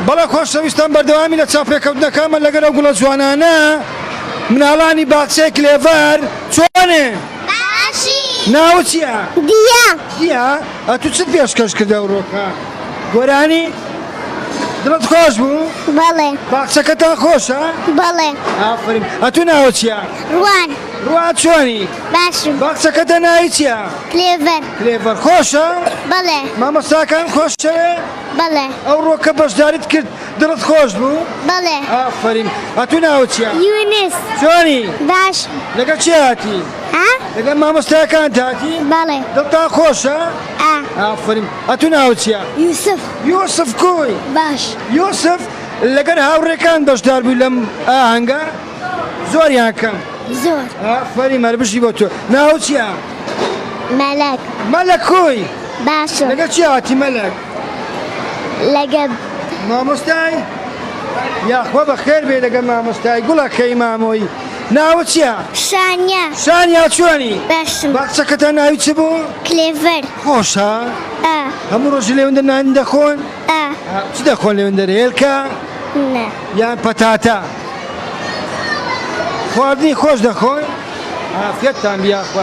بەڵێ خۆشەویستان بەردەوامی لە چاپێکەوتنەکەمە لەگەڵ ئەو گوڵە جوانانە مناڵانی باخچەی كلێڤەر چۆنێ؟ باشی. ناوت چییە؟ دیە. دیە؟ ئەتو چت پێشکەش کردە ئەوڕۆکە؟ گۆرانی؟ دڵت خۆش بوو؟ بەڵێ. باخچەکەتان خۆشە؟ بەڵێ. ئافرین. ئەتو ناوت چییە؟ ڕوان. ڕوان چۆنی؟ باشم. باخچەکەتە ناوی چییە؟ كلێڤەر. كلێڤەر خۆشە؟ بەڵێ. مامۆستاکان خۆشەوێ؟ بەڵێ. ئەوڕۆکە بەشداریت کرد دڵت خۆش بوو؟ بەڵێ. ئافرین. ئەتو ناوت چییە؟ یونس. چۆنی؟ باشم. لەگەڵ چی هاتی؟ ها؟ لەگەڵ مامۆستایەکان هاتی؟ بەڵێ. دڵتان خۆشە؟ ئافرین. ئەتو ناوت چییە؟ یوسف. یوسف کوی؟ باش. یوسف لەگەر هاوڕێکان بەشدار بووی لەم ئاهەنگە؟ زۆریان کەم؟ زۆر. ئافرین مەربشی بۆ تۆ. ناوت چییە؟ مەلەک. مەلەک کوی؟ باشم. لەگەڵ چی هاتی مەلەک؟ لەگە مامۆستای؟ یاخوا بەخێر بێ لەگەڵ مامۆستای گوڵەکەی مامۆی. ناوت چییە؟ شانیا. شانیا چۆنی؟ باشم. باخچەکەتە ناوی چ بوو؟ كلێڤەر. خۆشە؟ هەموو ڕۆژ لێوەندە نانی دەخۆن؟ چی دەخۆن لێوەندە هێلکە؟ نه. یان پەتاتە؟ خواردنی خۆش دەخۆن؟ ئافرەتتان بیاخوا.